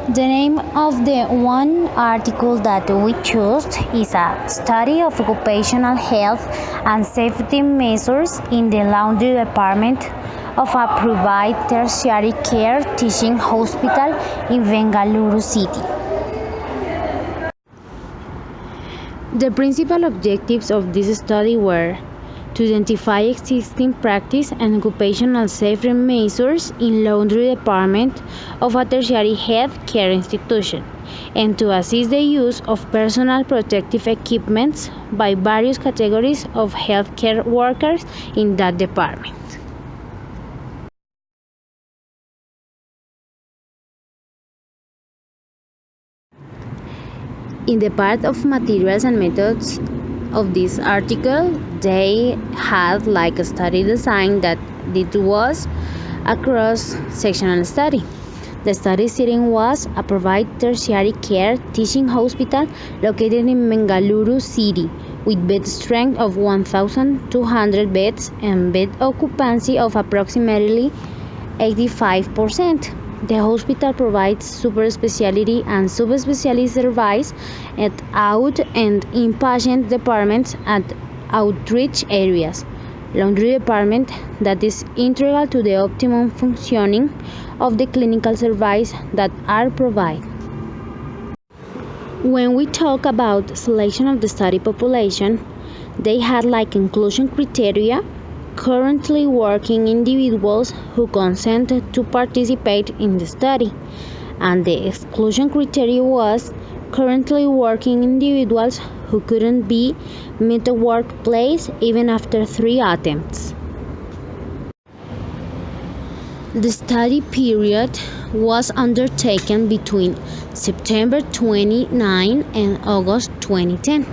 The name of the one article that we chose is a study of occupational health and safety measures in the laundry department of a private tertiary care teaching hospital in Bengaluru city. The principal objectives of this study were to identify existing practice and occupational safety measures in laundry department of a tertiary health care institution, and to assist the use of personal protective equipments by various categories of healthcare workers in that department. In the part of materials and methods of this article, they had like a study design that it was a cross-sectional study. The study setting was a private tertiary care teaching hospital located in Bengaluru city with bed strength of 1,200 beds and bed occupancy of approximately 85%. The hospital provides super specialty and subspecialty service at out and inpatient departments at outreach areas. Laundry department that is integral to the optimum functioning of the clinical services that are provided. When we talk about selection of the study population, they had like inclusion criteria currently working individuals who consented to participate in the study, and the exclusion criteria was currently working individuals who couldn't be meet the workplace even after 3 attempts. The study period was undertaken between September 29 and August 2010.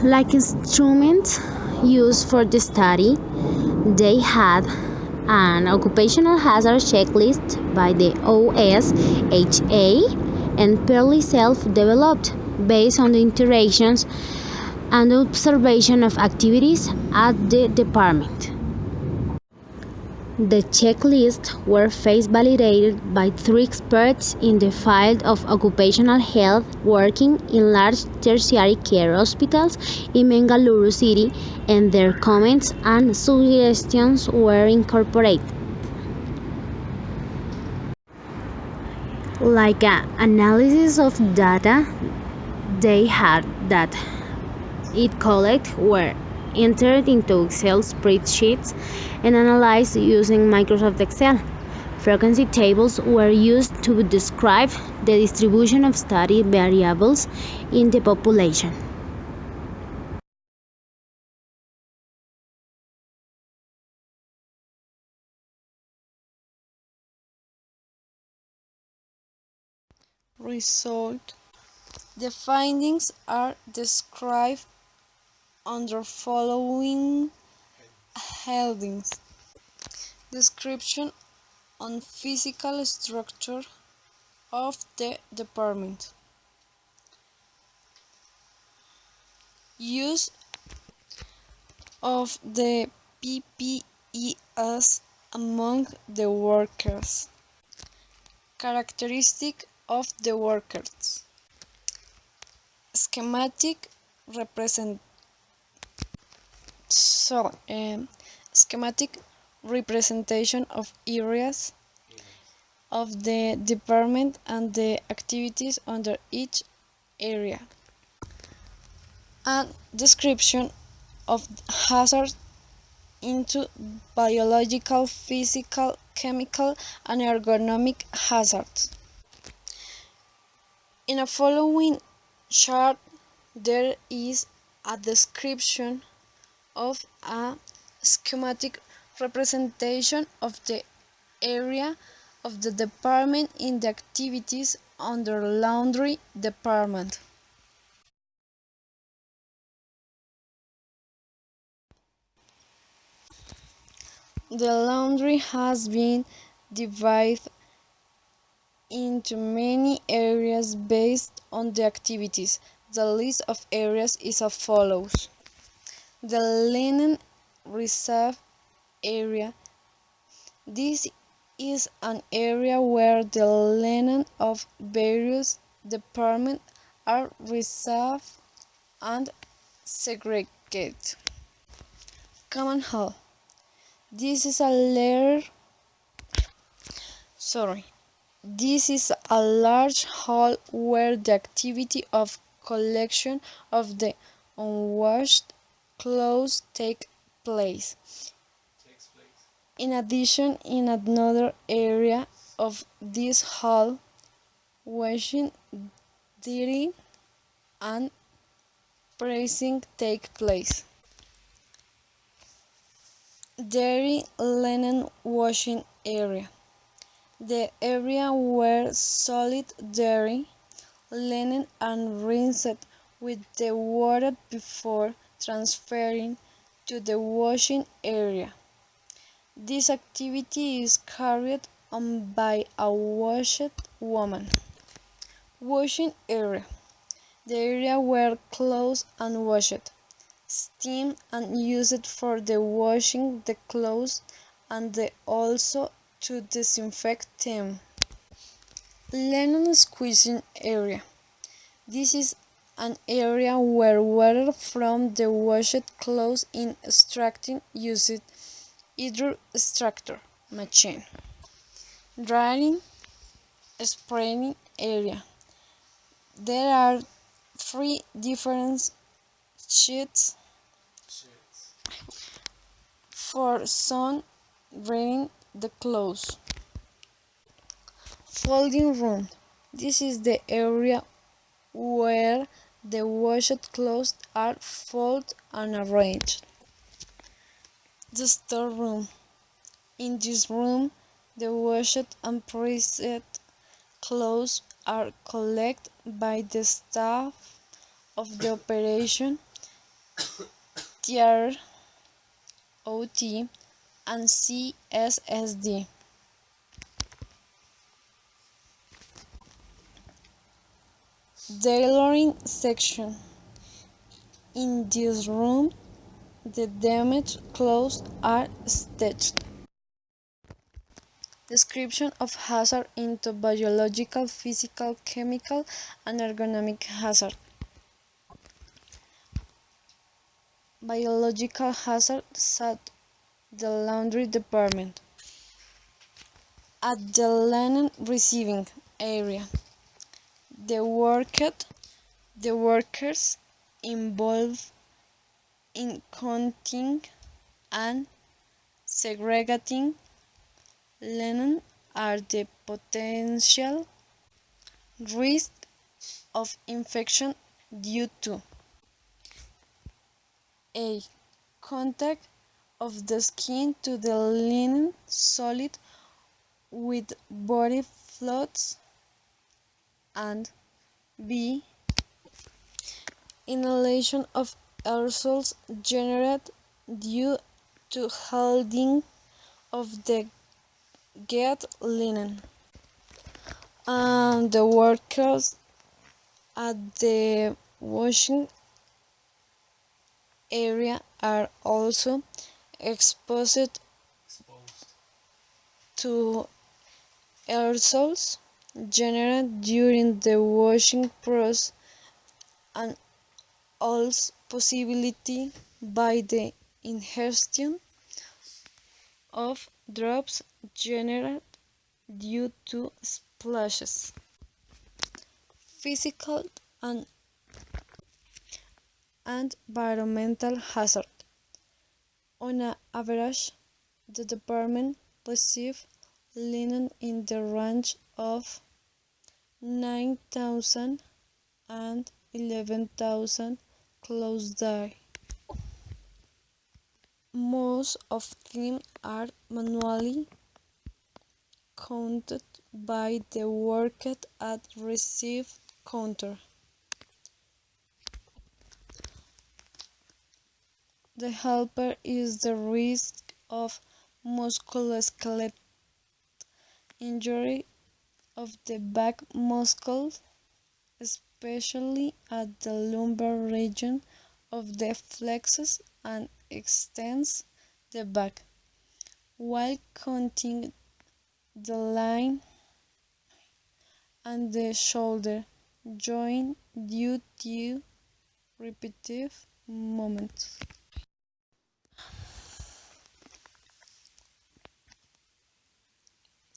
Like instruments used for the study, they had an occupational hazard checklist by the OSHA and purely self-developed based on the interactions and observation of activities at the department. The checklists were face validated by 3 experts in the field of occupational health working in large tertiary care hospitals in Bengaluru city, and their comments and suggestions were incorporated. Like an analysis of data they had that it collected were entered into Excel spreadsheets and analyzed using Microsoft Excel. Frequency tables were used to describe the distribution of study variables in the population. Result. The findings are described under following headings. Description on physical structure of the department. Use of the PPEs among the workers. Characteristic of the workers. Schematic schematic representation of areas of the department and the activities under each area, and description of hazards into biological, physical, chemical, and ergonomic hazards. In a following chart, there is a description of a schematic representation of the area of the department in the activities under laundry department. The laundry has been divided into many areas based on the activities. The list of areas is as follows. The linen reserve area. This is an area where the linen of various departments are reserved and segregated. Common hall. This is a layer sorry. This is a large hall where the activity of collection of the unwashed clothes take place. In addition, in another area of this hall, washing, drying, and pressing take place. Dairy linen washing area. The area where solid dairy linen and rinsed with the water before transferring to the washing area. This activity is carried on by a washed woman. Washing area. The area where clothes are washed, steamed and used for the washing the clothes and also to disinfect them. Linen squeezing area. This is an area where water from the washed clothes is extracted using either extractor machine. Drying spraying area. There are three different sheets for sun drying the clothes. Folding room. This is the area where the washed clothes are folded and arranged. The store room. In this room, the washed and pressed clothes are collected by the staff of the operation theater, OT, and CSSD. Tailoring section. In this room, the damaged clothes are stitched. Description of hazard into biological, physical, chemical, and ergonomic hazard. Biological hazards at the laundry department. At the linen receiving area, the workers involved in counting and segregating linen are the potential risk of infection due to a. Contact of the skin to the linen solid with body fluids, and b. Inhalation of aerosols generated due to holding of the get linen. And the workers at the washing area are also exposed to aerosols generated during the washing process and also possibility by the ingestion of drops generated due to splashes. Physical and environmental hazard. On average, the department receives linen in the range of 9,000 and 11,000 clothes daily. Most of them are manually counted by the worker at receive counter. The helper is the risk of musculoskeletal injury of the back muscles, especially at the lumbar region of the flexes and extends the back. While counting the line and the shoulder joint due to repetitive movements.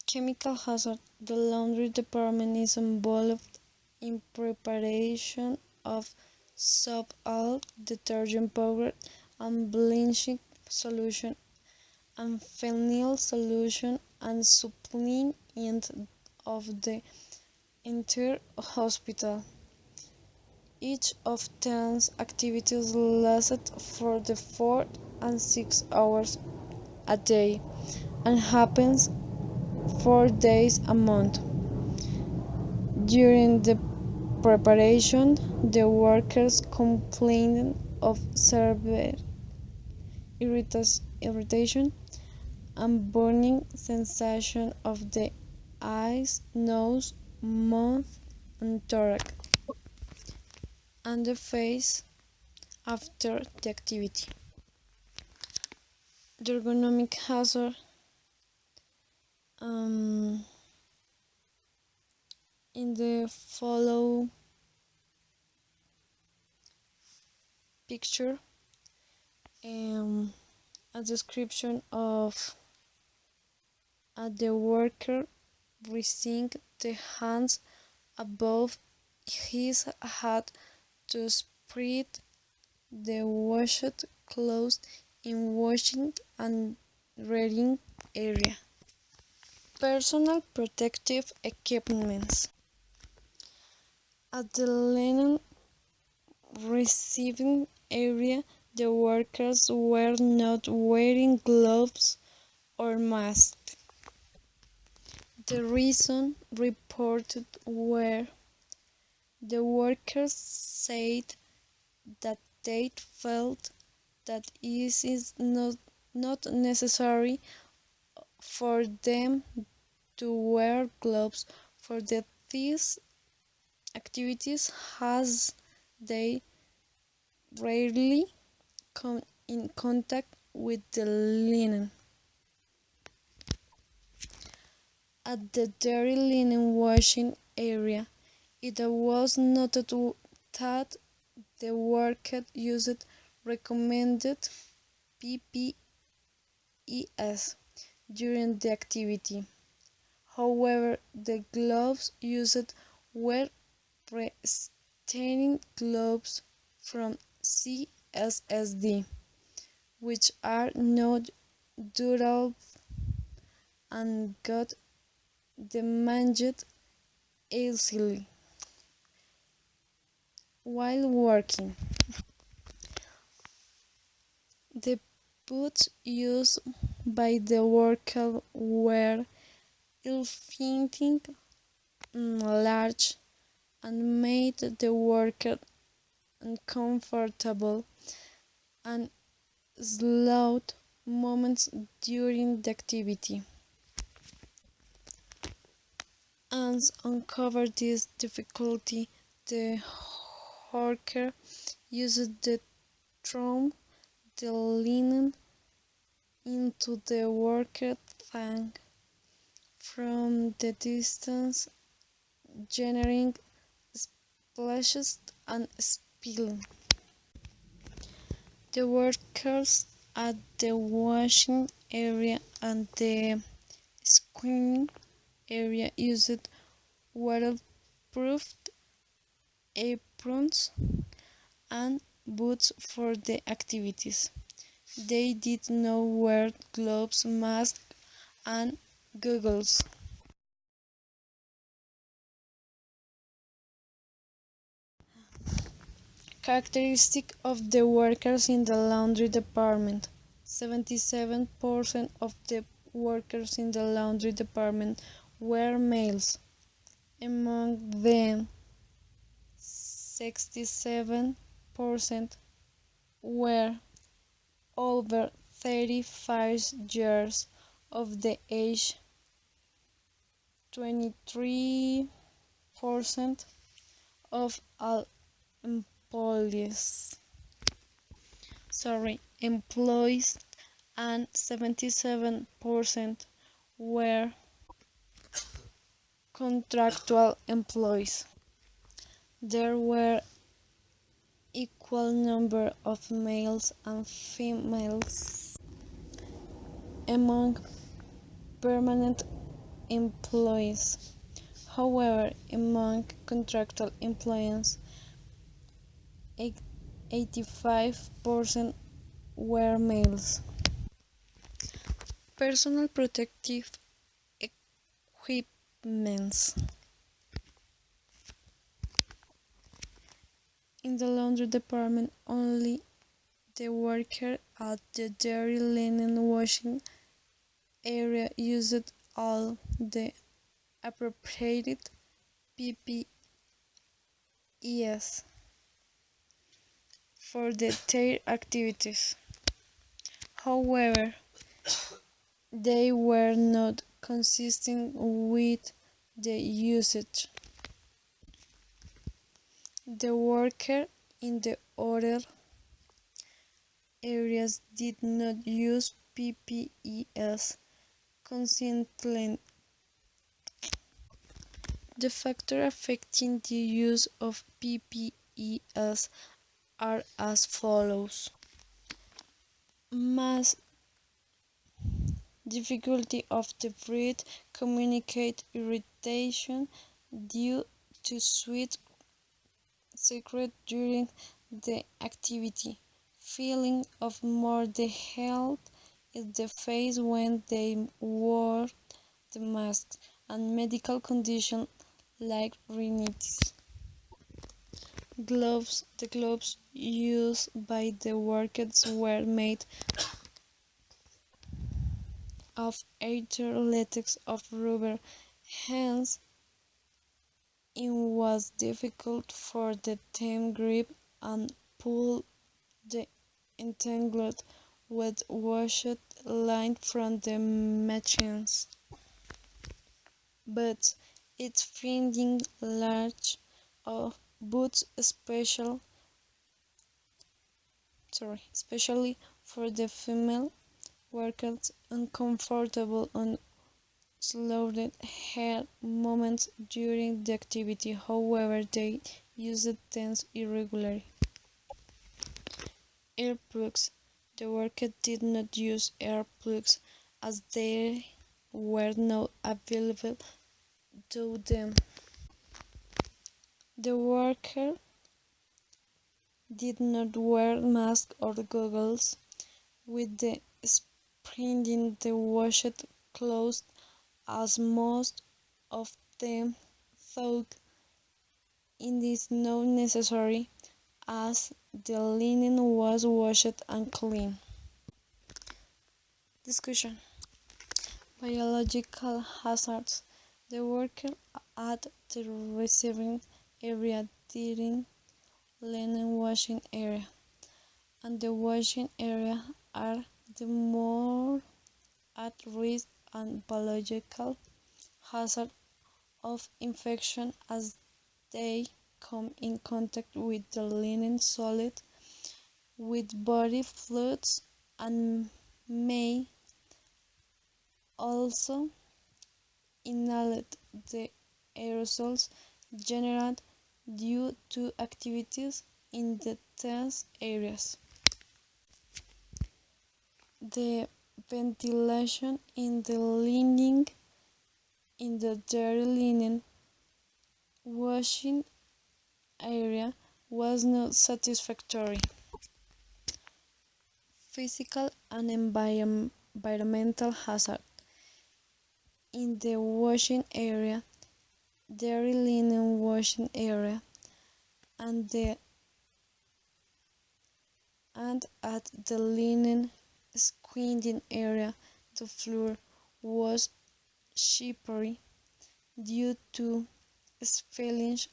Chemical hazard. The laundry department is involved in preparation of soap, all detergent powder, and bleaching solution, and phenyl solution, and supplying end of the entire hospital. Each of 10 activities lasted for the 4 and 6 hours a day and happens 4 days a month. During the preparation, the workers complained of severe irritation and burning sensation of the eyes, nose, mouth, and thorax, and the face after the activity. The ergonomic hazard um, in the follow picture, a description of the worker raising the hands above his head to spread the washed clothes in washing and drying area. Personal protective equipment. At the linen receiving area, the workers were not wearing gloves or masks. The reason reported were the workers said that they felt that it is not necessary for them to wear gloves for these activities as they rarely come in contact with the linen. At the dirty linen washing area, it was noted that the worker used recommended PPEs during the activity. However, the gloves used were pre-staining gloves from CSSD, which are not durable and got damaged easily while working. The boots used by the worker were ill-fitting, large, and made the worker uncomfortable and slowed moments during the activity. And uncover this difficulty, the worker used to throw the linen into the worker tank from the distance, generating splashes and spilling. The workers at the washing area and the screening area used waterproof aprons and boots for the activities. They did not wear gloves, masks, and goggles. Characteristic of the workers in the laundry department. 77% of the workers in the laundry department were males. Among them, 67% were over 35 years of the age. 23% of all employees and 77% were contractual employees. There were equal number of males and females among permanent employees. However, among contractual employees, 85% were males. Personal protective equipments. In the laundry department, only the worker at the dairy linen washing area used all the appropriate PPEs for their activities. However, they were not consistent with the usage. The worker in the other areas did not use PPEs consistently. The factors affecting the use of PPEs are as follows: mass difficulty of the breath, communicate irritation due to sweat secret during the activity, feeling of more the health in the face when they wore the mask, and medical conditions like rhinitis. Gloves. The gloves used by the workers were made of either latex or rubber, hence it was difficult for the team grip and pull the entangled wet washed line from the machines. But its finding large of boots especially for the female workers uncomfortable and slowed her movements during the activity. However, they used tense irregularly. Air plugs. The workers did not use air plugs as they were not available to them. The worker did not wear masks or goggles with the spreading the washed clothes as most of them thought it is not necessary as the linen was washed and clean. Discussion. Biological hazards. The worker at the receiving area during linen washing area and the washing area are the more at risk and biological hazard of infection as they come in contact with the linen solid with body fluids and may also inhale the aerosols generated due to activities in the test areas. The ventilation in the lining in the dairy linen washing area was not satisfactory. Physical and environmental hazard in the washing area, dairy linen washing area, and at the linen screening area, the floor was slippery due to spillage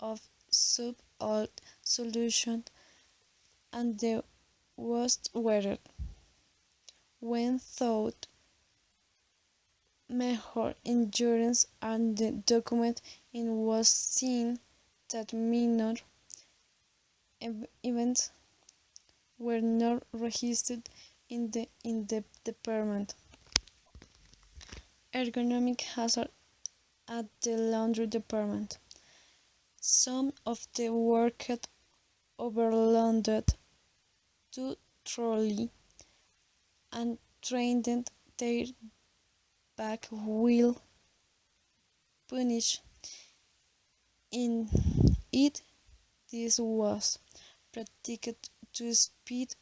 of salt solution and the worst weather. When thought major injuries and the document it was seen that minor events were not registered in the department. Ergonomic hazard at the laundry department. Some of the workers overloaded too thoroughly and trained their back wheel punish. In it, this was practiced to speed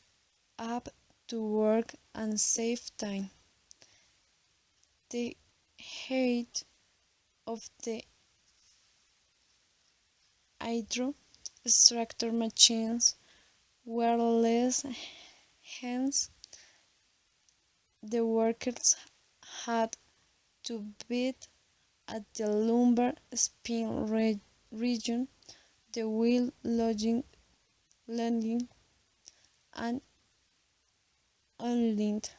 up to work and save time. The height of the hydro extractor machines were less, hence the workers had to beat at the lumbar spin region, the wheel landing and unlinked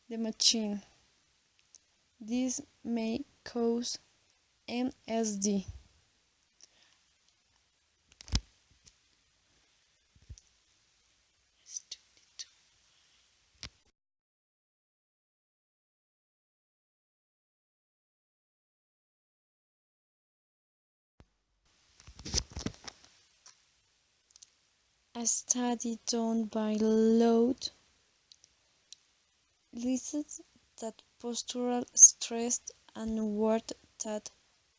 the machine. This may cause MSD. A study done by Loud lists that postural stress and work that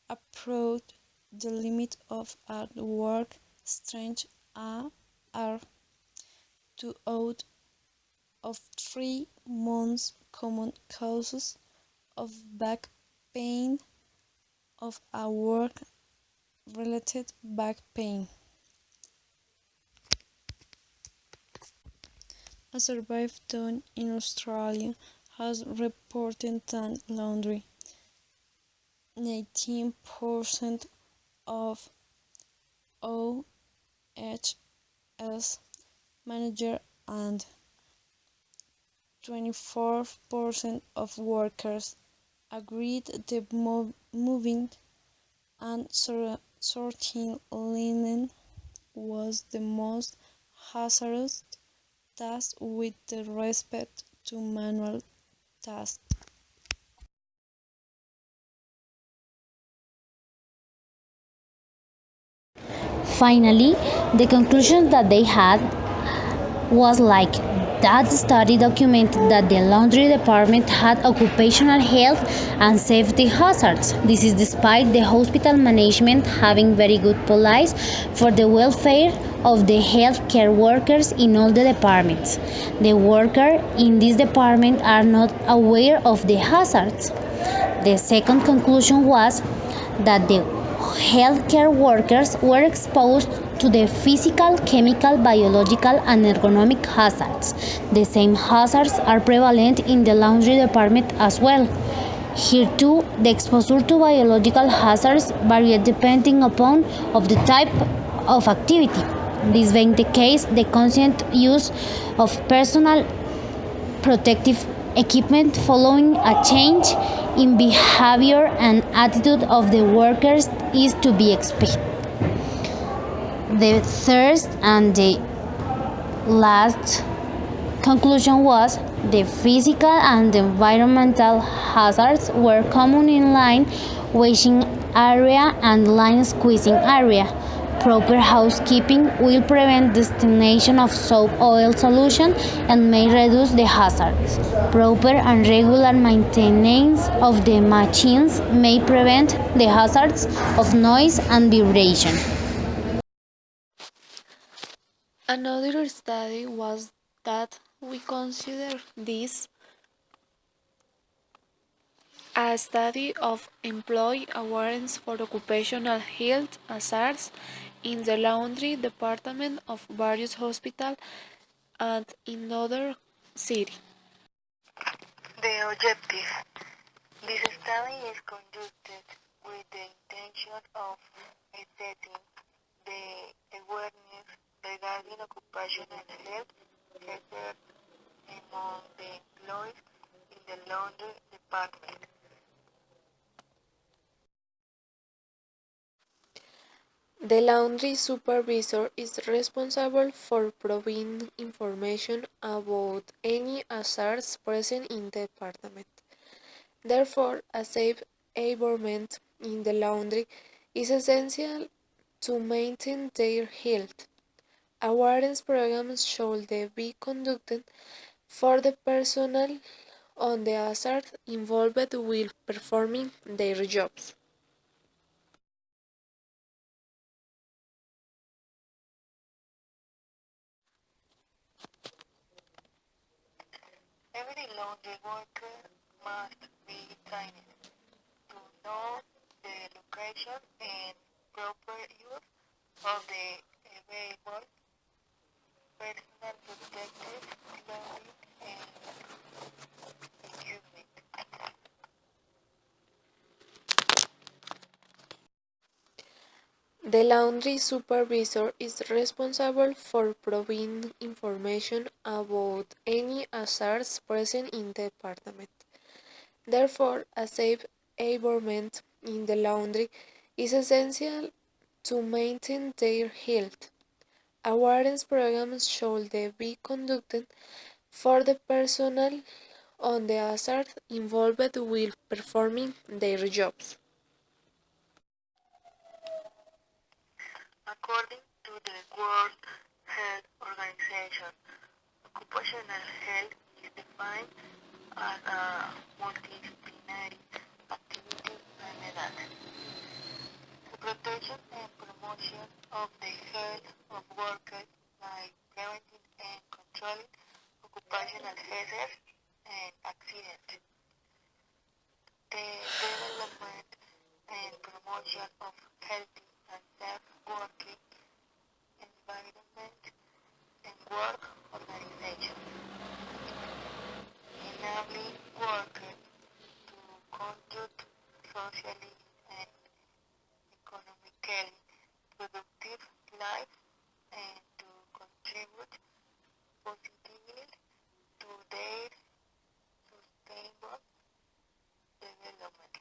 approach the limit of hard work strength are 2 out of 3 most common causes of back pain of a work-related back pain. A survey done in Australia has reported that laundry 19% of OHS managers and 24% of workers agreed the moving and sorting linen was the most hazardous task with respect to manual tasks. Finally, the conclusion that they had was like that study documented that the laundry department had occupational health and safety hazards. This is despite the hospital management having very good policies for the welfare of the healthcare workers in all the departments. The workers in this department are not aware of the hazards. The second conclusion was that the healthcare workers were exposed to the physical, chemical, biological, and ergonomic hazards. The same hazards are prevalent in the laundry department as well. Here too, the exposure to biological hazards varies depending upon of the type of activity. This being the case, the constant use of personal protective equipment following a change in behavior and attitude of the workers is to be expected. The third and the last conclusion was the physical and environmental hazards were common in line washing area and line squeezing area. Proper housekeeping will prevent destination of soap oil solution and may reduce the hazards. Proper and regular maintenance of the machines may prevent the hazards of noise and vibration. Another study was that we consider this a study of employee awareness for occupational health hazards in the laundry department of various hospitals and in other cities. The objective. This study is conducted with the intention of setting the awareness regarding occupational health hazards among the employees in the laundry department. The laundry supervisor is responsible for providing information about any hazards present in the department. Therefore, a safe environment in the laundry is essential to maintain their health. Awareness programs should be conducted for the personnel on the hazard involved with performing their jobs. Every laundry worker must be trained to know the location and proper use of the available personal protective clothing and equipment. The laundry supervisor is responsible for providing information about any hazards present in the department. Therefore, a safe environment in the laundry is essential to maintain their health. Awareness programs should be conducted for the personnel on the hazard involved with performing their jobs. According to the World Health Organization, occupational health is defined as a multidisciplinary activity and medicine. The protection and promotion of the health of workers by preventing and controlling occupational hazards and accidents. The development and promotion of healthy and safe working environment and work organization, enabling workers to conduct socially and economically productive lives and to contribute positively to their sustainable development.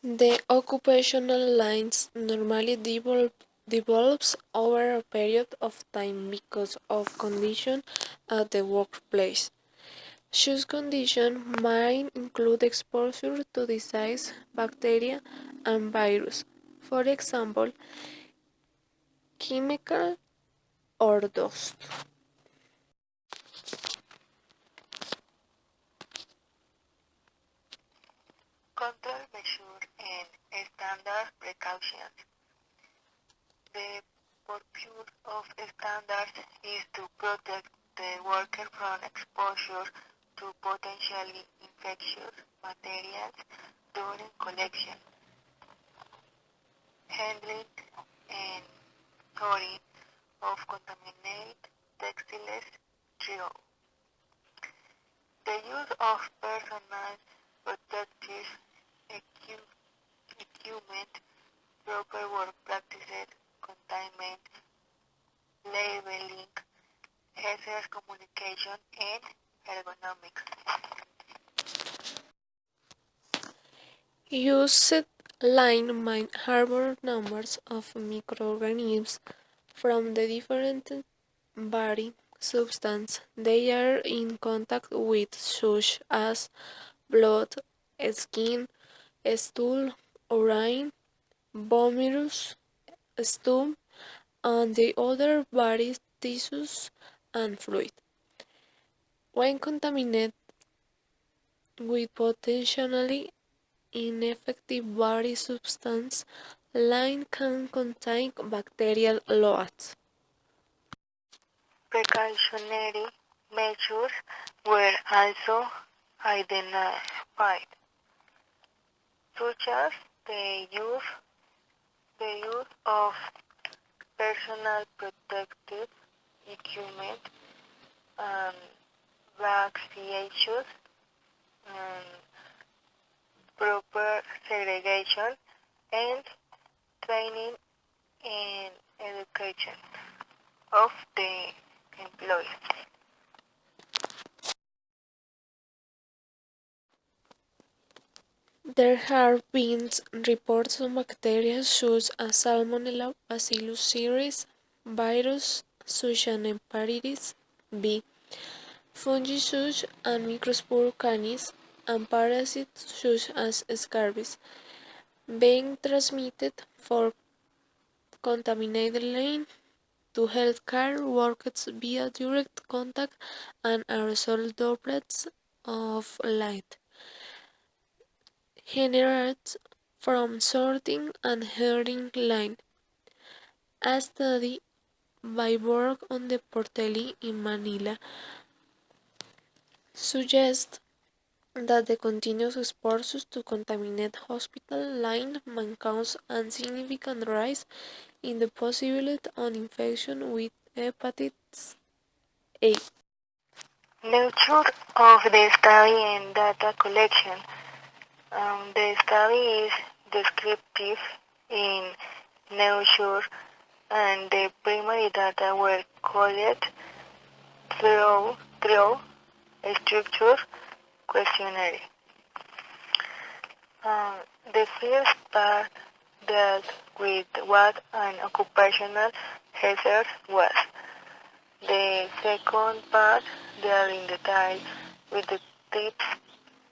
The occupational lines normally develops over a period of time because of conditions at the workplace. Such conditions might include exposure to disease, bacteria, and virus. For example, chemical or dust. Control measures and standard precautions. The purpose of standards is to protect the worker from exposure to potentially infectious materials during collection, handling, and storing of contaminated textiles through the use of personal protective equipment, proper work practices, containment, labeling, hazardous communication, and ergonomics. Used line might harbor numbers of microorganisms from the different body substance they are in contact with, such as blood, skin, stool, urine, vomitus, stum, and the other body tissues and fluid. When contaminated with potentially ineffective body substance, line can contain bacterial loads. Precautionary measures were also identified, such as the use of personal protective equipment and vaccinations and proper segregation and training and education of the employees. There have been reports of bacteria such as Salmonella, Bacillus cereus, virus such as hepatitis B, Fungi such as microspore canis and parasites such as scabies being transmitted for contaminated lane to healthcare workers via direct contact and aerosol droplets of light generated from sorting and herding line. A study by work on the Portelli in Manila suggests that the continuous exposure to contaminated hospital line may cause a significant rise in the possibility of infection with hepatitis A. Nature of the study and data collection. The study is descriptive in nature and the primary data were collected through a structured questionnaire. Um, the first part dealt with what an occupational hazard was. The second part dealt in detail with the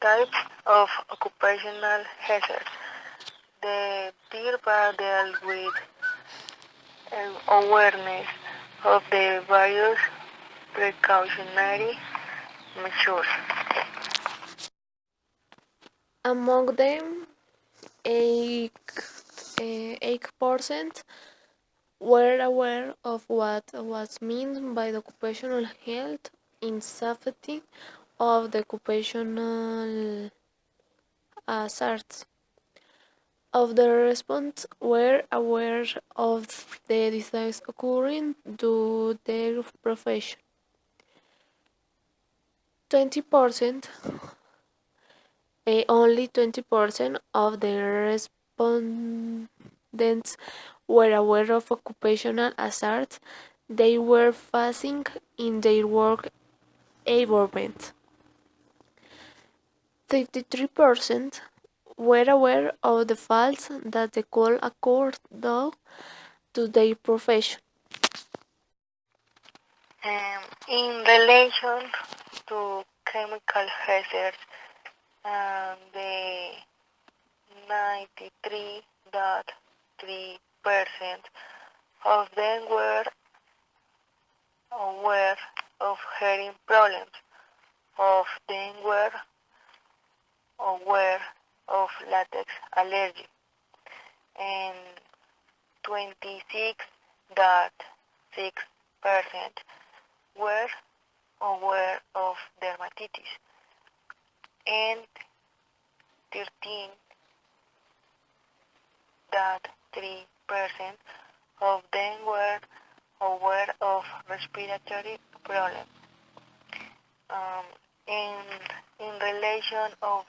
types of occupational hazards. The third part dealt with awareness of the various precautionary measures. Among them, 8% were aware of what was meant by the occupational health and safety of the occupational hazards. Of the respondents were aware of the disease occurring to their profession. 20%, only 20% of the respondents were aware of occupational hazards they were facing in their work environment. 53% were aware of the faults that the could occur due to their profession. In relation to chemical hazards, the 93.3% of them were aware of hearing problems, of them were aware of latex allergy, and 26.6% were aware of dermatitis, and 13.3% of them were aware of respiratory problems. Um, in, in relation of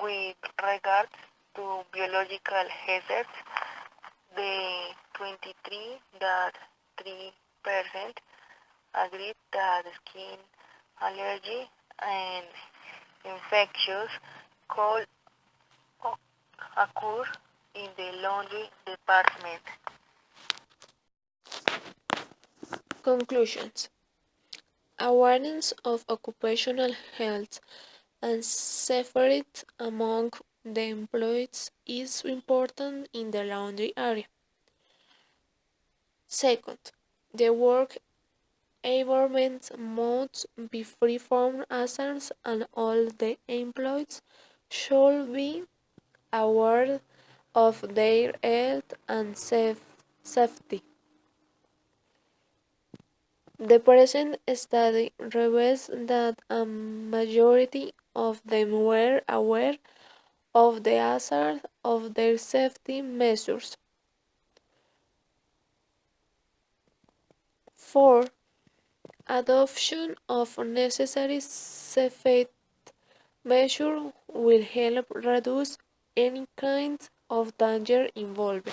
with regards to biological hazards, the 23.3% agreed that skin allergy and infectious could occur in the laundry department. Conclusions. Awareness of occupational health and safety among the employees is important in the laundry area. Second, the work environment must be free from hazards and all the employees should be aware of their health and safety. The present study reveals that a majority of them were aware of the hazard of their safety measures. 4. Adoption of necessary safety measures will help reduce any kind of danger involved.